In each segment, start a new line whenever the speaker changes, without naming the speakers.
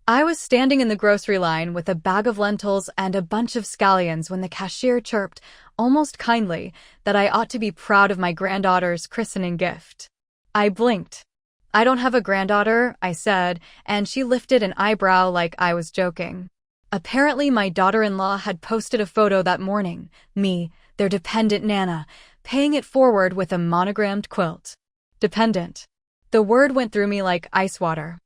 I was standing in the grocery line with a bag of lentils and a bunch of scallions when the cashier chirped, almost kindly, that I ought to be proud of my granddaughter's christening gift. I blinked. "I don't have a granddaughter," I said, and she lifted an eyebrow like I was joking. Apparently, my daughter-in-law had posted a photo that morning, me, their dependent Nana, paying it forward with a monogrammed quilt. Dependent. The word went through me like ice water.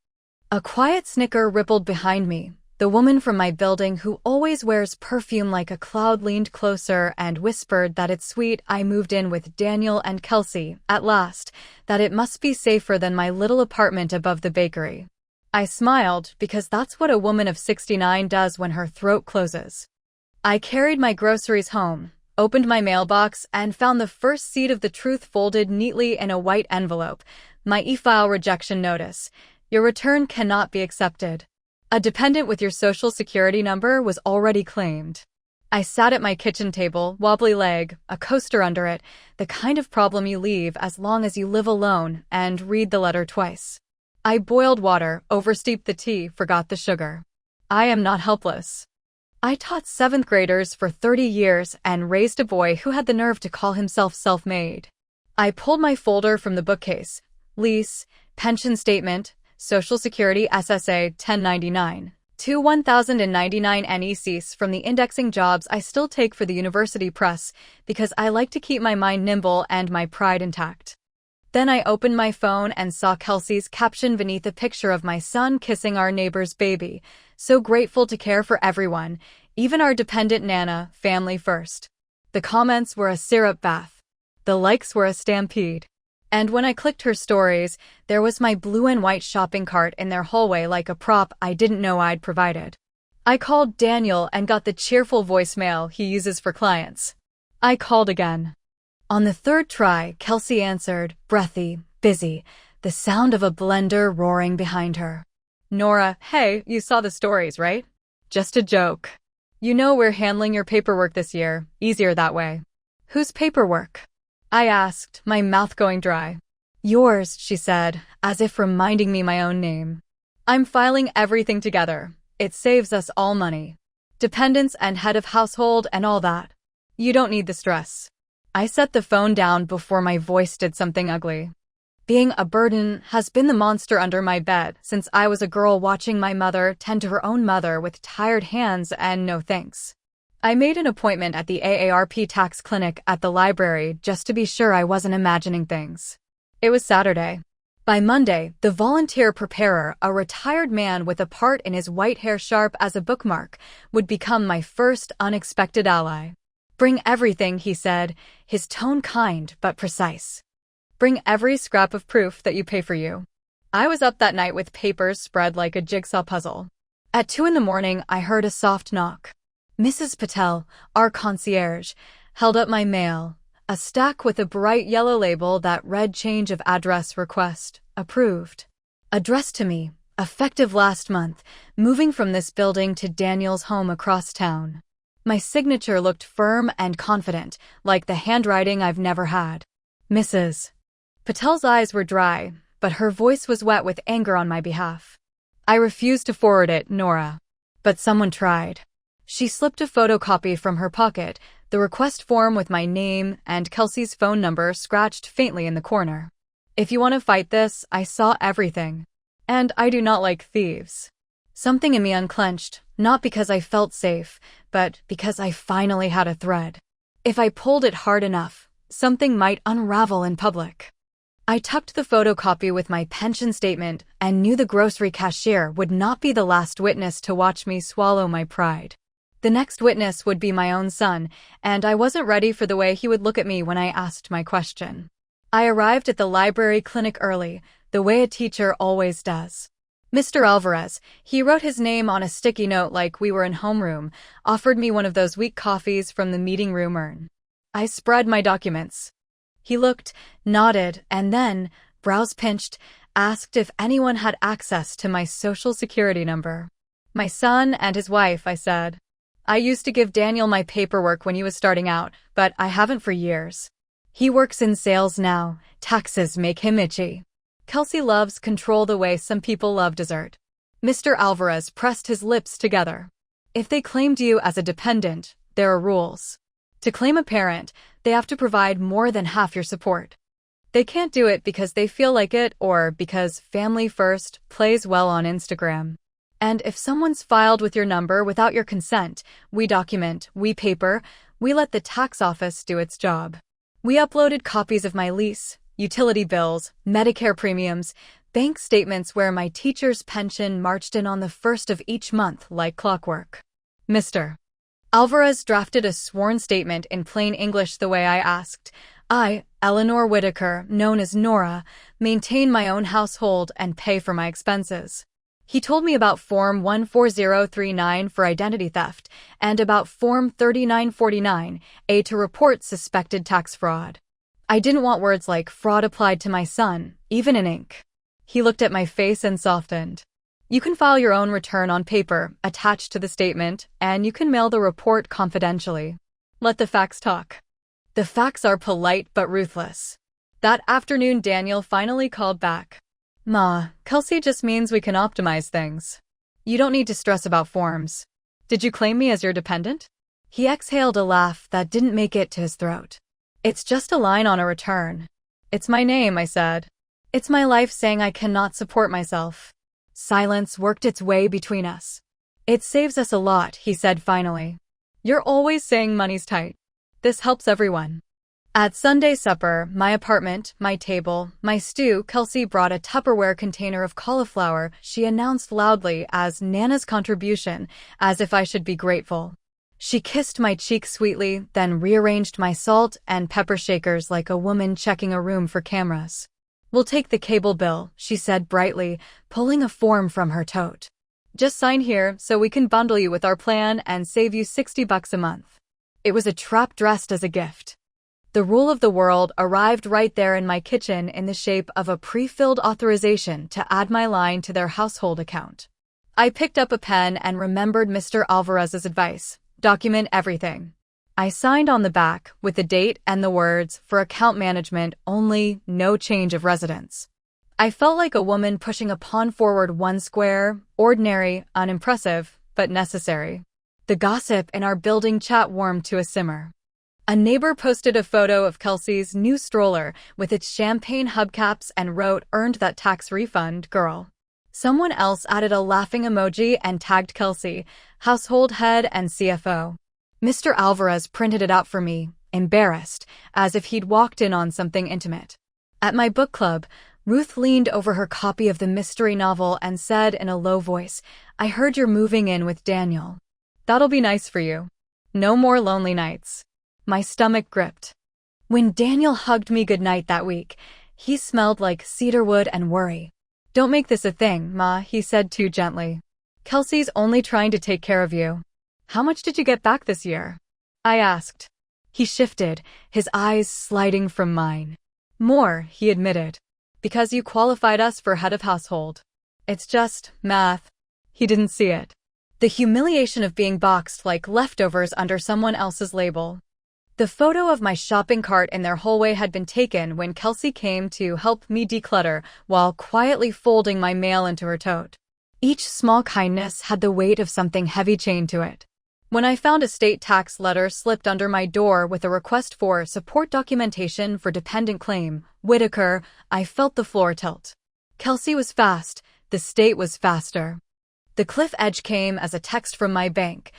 A quiet snicker rippled behind me. The woman from my building who always wears perfume like a cloud leaned closer and whispered that it's sweet I moved in with Daniel and Kelsey, at last, that it must be safer than my little apartment above the bakery. I smiled because that's what a woman of 69 does when her throat closes. I carried my groceries home, opened my mailbox, and found the first seed of the truth folded neatly in a white envelope, my e-file rejection notice. Your return cannot be accepted. A dependent with your social security number was already claimed. I sat at my kitchen table, wobbly leg, a coaster under it, the kind of problem you leave as long as you live alone, and read the letter twice. I boiled water, oversteeped the tea, forgot the sugar. I am not helpless. I taught 7th graders for 30 years and raised a boy who had the nerve to call himself self-made. I pulled my folder from the bookcase. Lease, pension statement, Social Security SSA 1099, to 1099 NECs from the indexing jobs I still take for the university press because I like to keep my mind nimble and my pride intact. Then I opened my phone and saw Kelsey's caption beneath a picture of my son kissing our neighbor's baby, so grateful to care for everyone, even our dependent Nana, family first. The comments were a syrup bath. The likes were a stampede. And when I clicked her stories, there was my blue and white shopping cart in their hallway like a prop I didn't know I'd provided. I called Daniel and got the cheerful voicemail he uses for clients. I called again. On the 3rd try, Kelsey answered, breathy, busy, the sound of a blender roaring behind her. "Nora, hey, you saw the stories, right? Just a joke. You know we're handling your paperwork this year, easier that way." "Whose paperwork?" I asked, my mouth going dry. "Yours," she said, as if reminding me my own name. "I'm filing everything together. It saves us all money. Dependents and head of household and all that. You don't need the stress." I set the phone down before my voice did something ugly. Being a burden has been the monster under my bed since I was a girl watching my mother tend to her own mother with tired hands and no thanks. I made an appointment at the AARP tax clinic at the library just to be sure I wasn't imagining things. It was Saturday. By Monday, the volunteer preparer, a retired man with a part in his white hair sharp as a bookmark, would become my first unexpected ally. "Bring everything," he said, his tone kind but precise. "Bring every scrap of proof that you pay for you." I was up that night with papers spread like a jigsaw puzzle. At 2 in the morning, I heard a soft knock. Mrs. Patel, our concierge, held up my mail, a stack with a bright yellow label that read change of address request, approved. Addressed to me, effective last month, moving from this building to Daniel's home across town. My signature looked firm and confident, like the handwriting I've never had. Mrs. Patel's eyes were dry, but her voice was wet with anger on my behalf. "I refused to forward it, Nora. But someone tried." She slipped a photocopy from her pocket, the request form with my name and Kelsey's phone number scratched faintly in the corner. "If you want to fight this, I saw everything. And I do not like thieves." Something in me unclenched, not because I felt safe, but because I finally had a thread. If I pulled it hard enough, something might unravel in public. I tucked the photocopy with my pension statement and knew the grocery cashier would not be the last witness to watch me swallow my pride. The next witness would be my own son, and I wasn't ready for the way he would look at me when I asked my question. I arrived at the library clinic early, the way a teacher always does. Mr. Alvarez, he wrote his name on a sticky note like we were in homeroom, offered me one of those weak coffees from the meeting room urn. I spread my documents. He looked, nodded, and then, brows pinched, asked if anyone had access to my social security number. "My son and his wife," I said. "I used to give Daniel my paperwork when he was starting out, but I haven't for years. He works in sales now. Taxes make him itchy." Kelsey loves control the way some people love dessert. Mr. Alvarez pressed his lips together. If they claimed you as a dependent, there are rules. To claim a parent, they have to provide more than half your support. They can't do it because they feel like it or because family first plays well on Instagram. And if someone's filed with your number without your consent, we document, we paper, we let the tax office do its job. We uploaded copies of my lease, utility bills, Medicare premiums, bank statements where my teacher's pension marched in on the first of each month like clockwork. Mr. Alvarez drafted a sworn statement in plain English the way I asked. I, Eleanor Whitaker, known as Nora, maintain my own household and pay for my expenses. He told me about Form 14039 for identity theft and about Form 3949A to report suspected tax fraud. I didn't want words like fraud applied to my son, even in ink. He looked at my face and softened. You can file your own return on paper, attached to the statement, and you can mail the report confidentially. Let the facts talk. The facts are polite but ruthless. That afternoon, Daniel finally called back. Ma, Kelsey just means we can optimize things. You don't need to stress about forms. Did you claim me as your dependent? He exhaled a laugh that didn't make it to his throat. It's just a line on a return. It's my name, I said. It's my life saying I cannot support myself. Silence worked its way between us. It saves us a lot, he said finally. You're always saying money's tight. This helps everyone. At Sunday supper, my apartment, my table, my stew, Kelsey brought a Tupperware container of cauliflower she announced loudly as Nana's contribution, as if I should be grateful. She kissed my cheek sweetly, then rearranged my salt and pepper shakers like a woman checking a room for cameras. We'll take the cable bill, she said brightly, pulling a form from her tote. Just sign here so we can bundle you with our plan and save you $60 a month. It was a trap dressed as a gift. The rule of the world arrived right there in my kitchen in the shape of a pre-filled authorization to add my line to their household account. I picked up a pen and remembered Mr. Alvarez's advice. Document everything. I signed on the back with the date and the words, for account management only, no change of residence. I felt like a woman pushing a pawn forward one square, ordinary, unimpressive, but necessary. The gossip in our building chat warmed to a simmer. A neighbor posted a photo of Kelsey's new stroller with its champagne hubcaps and wrote, "Earned that tax refund, girl." Someone else added a laughing emoji and tagged Kelsey, household head and CFO. Mr. Alvarez printed it out for me, embarrassed, as if he'd walked in on something intimate. At my book club, Ruth leaned over her copy of the mystery novel and said in a low voice, "I heard you're moving in with Daniel. That'll be nice for you. No more lonely nights." My stomach gripped. When Daniel hugged me goodnight that week, he smelled like cedarwood and worry. "Don't make this a thing, Ma," he said too gently. "Kelsey's only trying to take care of you." "How much did you get back this year?" I asked. He shifted, his eyes sliding from mine. "More," he admitted. "Because you qualified us for head of household. It's just math." He didn't see it. The humiliation of being boxed like leftovers under someone else's label. The photo of my shopping cart in their hallway had been taken when Kelsey came to help me declutter while quietly folding my mail into her tote. Each small kindness had the weight of something heavy chained to it. When I found a state tax letter slipped under my door with a request for support documentation for dependent claim, Whitaker, I felt the floor tilt. Kelsey was fast, the state was faster. The cliff edge came as a text from my bank.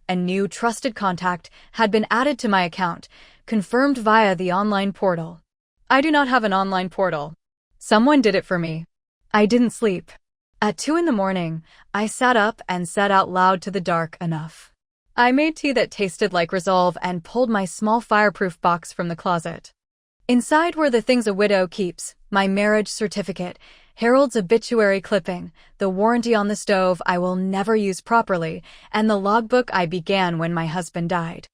A new trusted contact had been added to my account, confirmed via the online portal. I do not have an online portal. Someone did it for me. I didn't sleep. At 2 a.m, I sat up and said out loud to the dark, "Enough." I made tea that tasted like resolve and pulled my small fireproof box from the closet. Inside were the things a widow keeps: my marriage certificate, Harold's obituary clipping, the warranty on the stove I will never use properly, and the logbook I began when my husband died.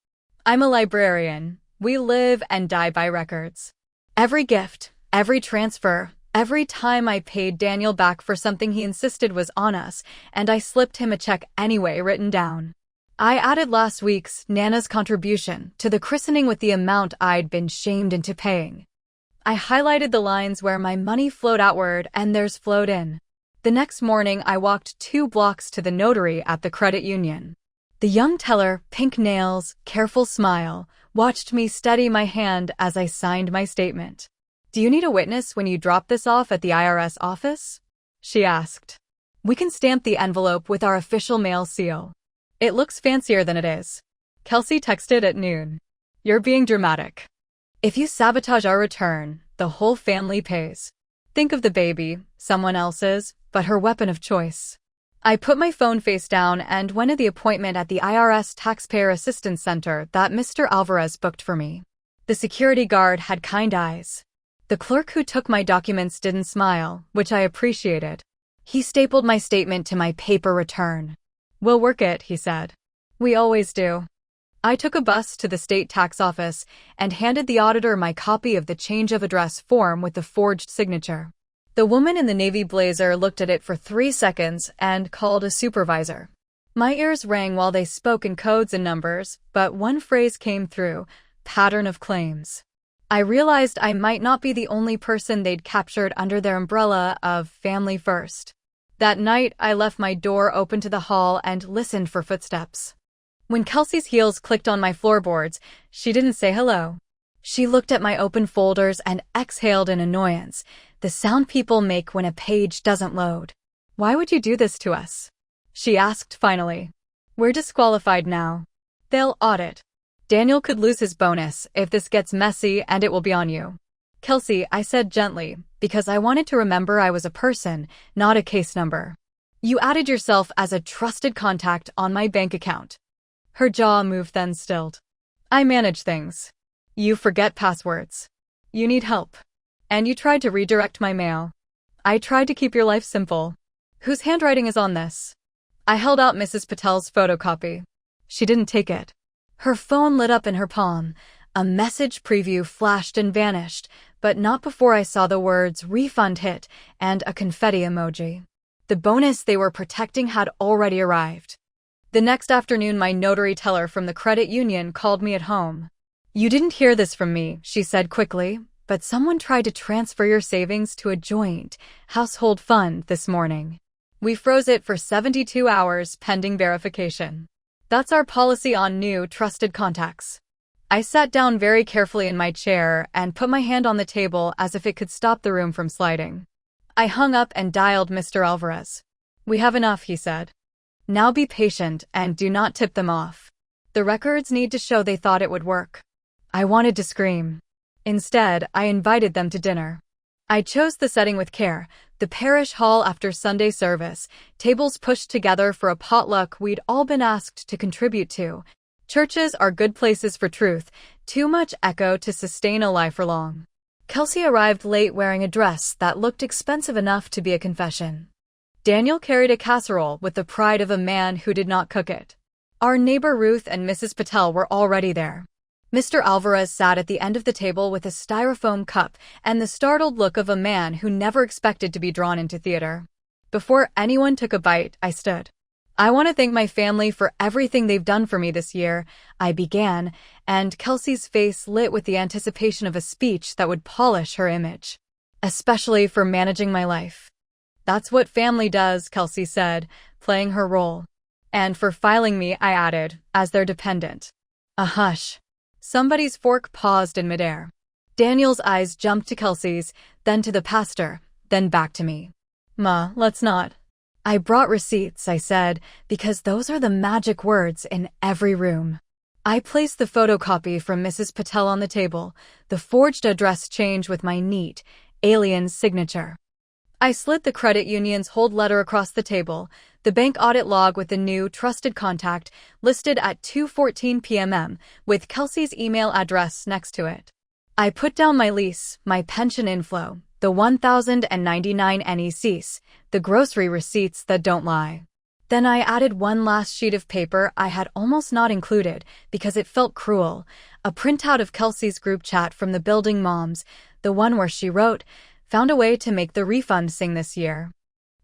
I'm a librarian. We live and die by records. Every gift, every transfer, every time I paid Daniel back for something he insisted was on us, and I slipped him a check anyway written down. I added last week's Nana's contribution to the christening with the amount I'd been shamed into paying. I highlighted the lines where my money flowed outward and theirs flowed in. The next morning, I walked 2 blocks to the notary at the credit union. The young teller, pink nails, careful smile, watched me steady my hand as I signed my statement. "Do you need a witness when you drop this off at the IRS office?" she asked. "We can stamp the envelope with our official mail seal. It looks fancier than it is." Kelsey texted at noon. "You're being dramatic. If you sabotage our return, the whole family pays. Think of the baby, someone else's, but her weapon of choice." I put my phone face down and went to the appointment at the IRS Taxpayer Assistance Center that Mr. Alvarez booked for me. The security guard had kind eyes. The clerk who took my documents didn't smile, which I appreciated. He stapled my statement to my paper return. "We'll work it," he said. "We always do." I took a bus to the state tax office and handed the auditor my copy of the change of address form with the forged signature. The woman in the navy blazer looked at it for 3 seconds and called a supervisor. My ears rang while they spoke in codes and numbers, but one phrase came through: pattern of claims. I realized I might not be the only person they'd captured under their umbrella of family first. That night, I left my door open to the hall and listened for footsteps. When Kelsey's heels clicked on my floorboards, she didn't say hello. She looked at my open folders and exhaled in annoyance, the sound people make when a page doesn't load. "Why would you do this to us?" she asked finally. "We're disqualified now. They'll audit. Daniel could lose his bonus if this gets messy, and it will be on you." "Kelsey," I said gently, because I wanted to remember I was a person, not a case number. "You added yourself as a trusted contact on my bank account." Her jaw moved, then stilled. "I manage things. You forget passwords. You need help. And you tried to redirect my mail. I tried to keep your life simple. Whose handwriting is on this?" I held out Mrs. Patel's photocopy. She didn't take it. Her phone lit up in her palm. A message preview flashed and vanished, but not before I saw the words "refund" hit and a confetti emoji. The bonus they were protecting had already arrived. The next afternoon, my notary teller from the credit union called me at home. "You didn't hear this from me," she said quickly, "but someone tried to transfer your savings to a joint household fund this morning. We froze it for 72 hours pending verification. That's our policy on new trusted contacts." I sat down very carefully in my chair and put my hand on the table as if it could stop the room from sliding. I hung up and dialed Mr. Alvarez. "We have enough," he said. "Now be patient and do not tip them off. The records need to show they thought it would work." I wanted to scream. Instead, I invited them to dinner. I chose the setting with care, the parish hall after Sunday service, tables pushed together for a potluck we'd all been asked to contribute to. Churches are good places for truth, too much echo to sustain a lie for long. Kelsey arrived late wearing a dress that looked expensive enough to be a confession. Daniel carried a casserole with the pride of a man who did not cook it. Our neighbor Ruth and Mrs. Patel were already there. Mr. Alvarez sat at the end of the table with a styrofoam cup and the startled look of a man who never expected to be drawn into theater. Before anyone took a bite, I stood. "I want to thank my family for everything they've done for me this year," I began, and Kelsey's face lit with the anticipation of a speech that would polish her image. "Especially for managing my life." "That's what family does," Kelsey said, playing her role. "And for filing me," I added, "as their dependent." A hush. Somebody's fork paused in midair. Daniel's eyes jumped to Kelsey's, then to the pastor, then back to me. "Ma, let's not." "I brought receipts," I said, because those are the magic words in every room. I placed the photocopy from Mrs. Patel on the table, the forged address change with my neat, alien signature. I slid the credit union's hold letter across the table, the bank audit log with the new trusted contact listed at 2:14 p.m. with Kelsey's email address next to it. I put down my lease, my pension inflow, the 1,099 NECs, the grocery receipts that don't lie. Then I added one last sheet of paper I had almost not included because it felt cruel, a printout of Kelsey's group chat from the building moms, the one where she wrote, "Found a way to make the refund sing this year.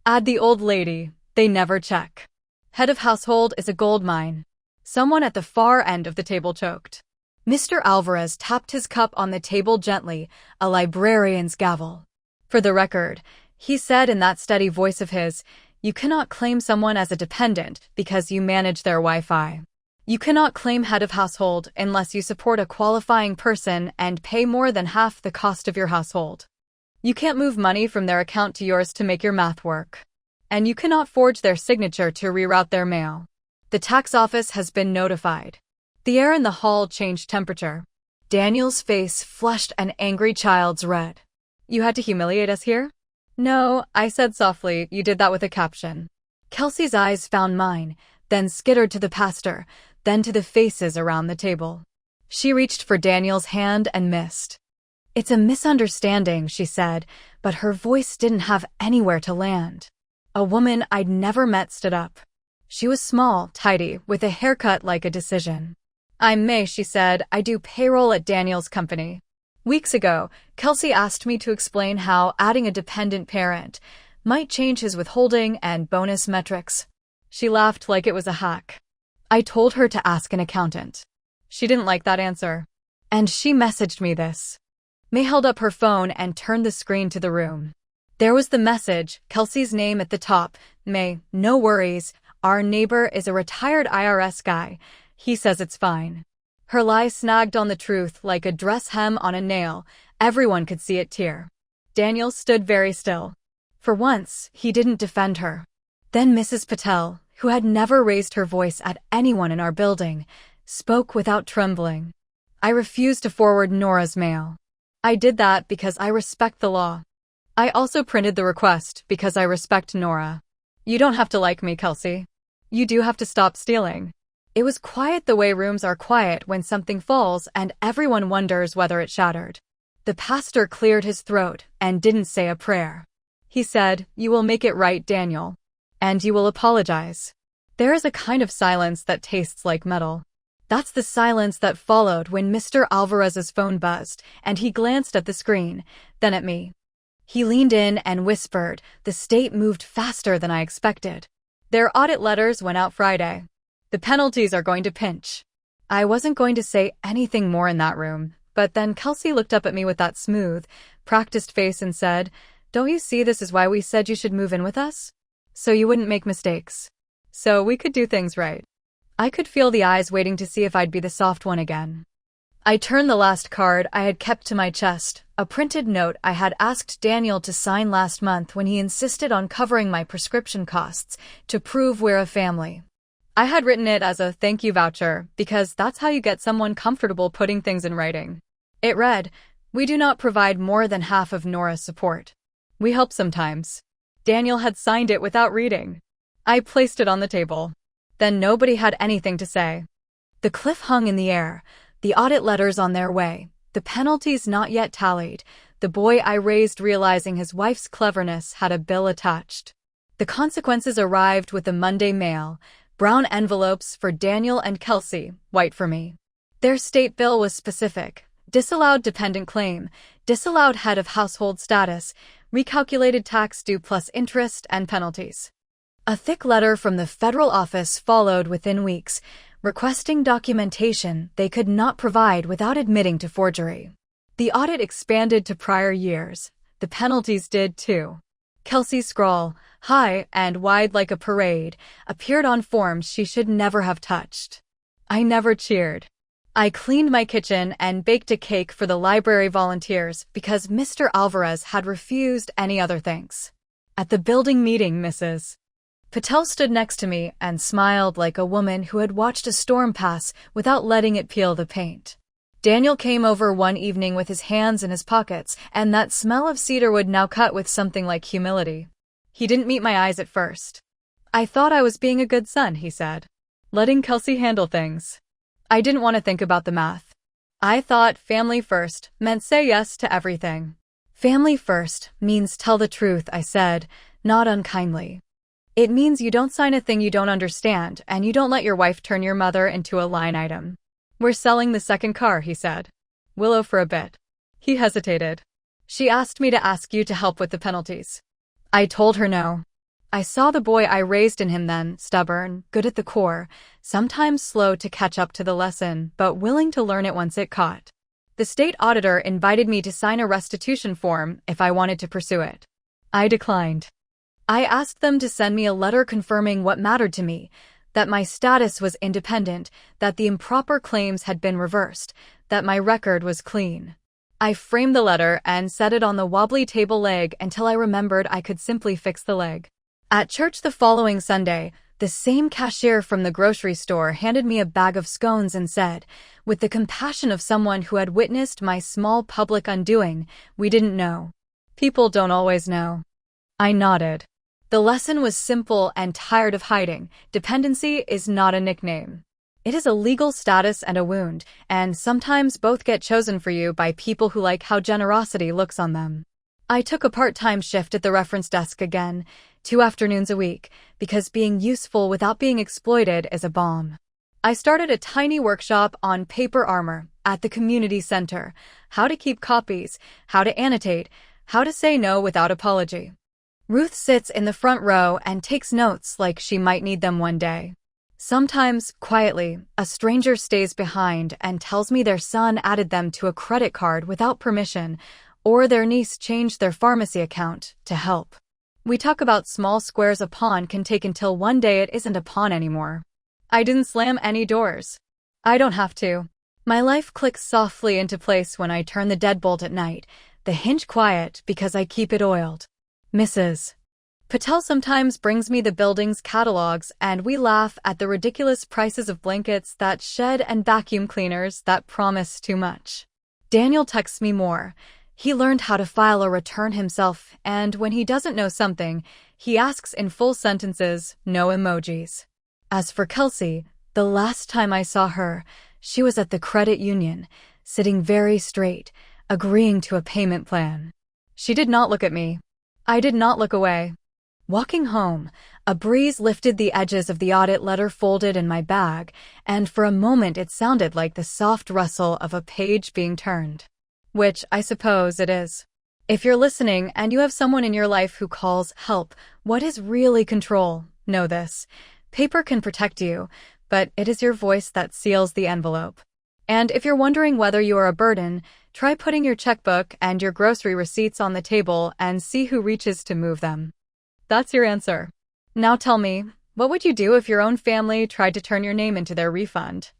Add the old lady, they never check. Head of household is a gold mine." Someone at the far end of the table choked. Mr. Alvarez tapped his cup on the table gently, a librarian's gavel. "For the record, He said in that steady voice of his, "You cannot claim someone as a dependent because you manage their Wi-Fi. You cannot claim head of household unless you support a qualifying person and pay more than half the cost of your household. You can't move money from their account to yours to make your math work. And you cannot forge their signature to reroute their mail. The tax office has been notified." The air in the hall changed temperature. Daniel's face flushed an angry child's red. "You had to humiliate us here?" "No," I said softly. "You did that with a caption." Kelsey's eyes found mine, then skittered to the pastor, then to the faces around the table. She reached for Daniel's hand and missed. "It's a misunderstanding," she said, but her voice didn't have anywhere to land. A woman I'd never met stood up. She was small, tidy, with a haircut like a decision. "I'm May," she said. "I do payroll at Daniel's company. Weeks ago, Kelsey asked me to explain how adding a dependent parent might change his withholding and bonus metrics." She laughed like it was a hack. "I told her to ask an accountant. She didn't like that answer. And she messaged me this." May held up her phone and turned the screen to the room. There was the message, Kelsey's name at the top. "May, no worries. Our neighbor is a retired IRS guy. He says it's fine." Her lie snagged on the truth like a dress hem on a nail. Everyone could see it tear. Daniel stood very still. For once, he didn't defend her. Then Mrs. Patel, who had never raised her voice at anyone in our building, spoke without trembling. "I refuse to forward Nora's mail. I did that because I respect the law. I also printed the request because I respect Nora. You don't have to like me, Kelsey. You do have to stop stealing." It was quiet the way rooms are quiet when something falls and everyone wonders whether it shattered. The pastor cleared his throat and didn't say a prayer. He said, "You will make it right, Daniel. And you will apologize." There is a kind of silence that tastes like metal. That's the silence that followed when Mr. Alvarez's phone buzzed, and he glanced at the screen, then at me. He leaned in and whispered. The state moved faster than I expected. "Their audit letters went out Friday. The penalties are going to pinch." I wasn't going to say anything more in that room, but then Kelsey looked up at me with that smooth, practiced face and said, "Don't you see this is why we said you should move in with us? So you wouldn't make mistakes. So we could do things right." I could feel the eyes waiting to see if I'd be the soft one again. I turned the last card I had kept to my chest, a printed note I had asked Daniel to sign last month when he insisted on covering my prescription costs to prove we're a family. I had written it as a thank you voucher because that's how you get someone comfortable putting things in writing. It read, "We do not provide more than half of Nora's support. We help sometimes." Daniel had signed it without reading. I placed it on the table. Then nobody had anything to say. The cliff hung in the air, the audit letters on their way, the penalties not yet tallied, the boy I raised realizing his wife's cleverness had a bill attached. The consequences arrived with the Monday mail, brown envelopes for Daniel and Kelsey, white for me. Their state bill was specific. Disallowed dependent claim, disallowed head of household status, recalculated tax due plus interest and penalties. A thick letter from the federal office followed within weeks, requesting documentation they could not provide without admitting to forgery. The audit expanded to prior years. The penalties did too. Kelsey's scrawl, high and wide like a parade, appeared on forms she should never have touched. I never cheered. I cleaned my kitchen and baked a cake for the library volunteers because Mr. Alvarez had refused any other thanks. At the building meeting, Mrs. Patel stood next to me and smiled like a woman who had watched a storm pass without letting it peel the paint. Daniel came over one evening with his hands in his pockets, and that smell of cedarwood now cut with something like humility. He didn't meet my eyes at first. "I thought I was being a good son," he said. "Letting Kelsey handle things." I didn't want to think about the math. I thought family first meant say yes to everything. "Family first means tell the truth," I said, not unkindly. "It means you don't sign a thing you don't understand, and you don't let your wife turn your mother into a line item." "We're selling the second car," he said. "Willow for a bit." He hesitated. "She asked me to ask you to help with the penalties." I told her no. I saw the boy I raised in him then, stubborn, good at the core, sometimes slow to catch up to the lesson, but willing to learn it once it caught. The state auditor invited me to sign a restitution form if I wanted to pursue it. I declined. I asked them to send me a letter confirming what mattered to me, that my status was independent, that the improper claims had been reversed, that my record was clean. I framed the letter and set it on the wobbly table leg until I remembered I could simply fix the leg. At church the following Sunday, the same cashier from the grocery store handed me a bag of scones and said, with the compassion of someone who had witnessed my small public undoing, "We didn't know. People don't always know." I nodded. The lesson was simple and tired of hiding. Dependency is not a nickname. It is a legal status and a wound, and sometimes both get chosen for you by people who like how generosity looks on them. I took a part-time shift at the reference desk again, 2 afternoons a week, because being useful without being exploited is a bomb. I started a tiny workshop on paper armor at the community center, how to keep copies, how to annotate, how to say no without apology. Ruth sits in the front row and takes notes like she might need them one day. Sometimes, quietly, a stranger stays behind and tells me their son added them to a credit card without permission, or their niece changed their pharmacy account to help. We talk about small squares a pawn can take until one day it isn't a pawn anymore. I didn't slam any doors. I don't have to. My life clicks softly into place when I turn the deadbolt at night, the hinge quiet because I keep it oiled. Mrs. Patel sometimes brings me the building's catalogs and we laugh at the ridiculous prices of blankets that shed and vacuum cleaners that promise too much. Daniel texts me more. He learned how to file a return himself, and when he doesn't know something, he asks in full sentences, no emojis. As for Kelsey, the last time I saw her, she was at the credit union, sitting very straight, agreeing to a payment plan. She did not look at me. I did not look away. Walking home, a breeze lifted the edges of the audit letter folded in my bag, and for a moment it sounded like the soft rustle of a page being turned. Which I suppose it is. If you're listening and you have someone in your life who calls help, what is really control? Know this. Paper can protect you, but it is your voice that seals the envelope. And if you're wondering whether you are a burden, try putting your checkbook and your grocery receipts on the table and see who reaches to move them. That's your answer. Now tell me, what would you do if your own family tried to turn your name into their refund?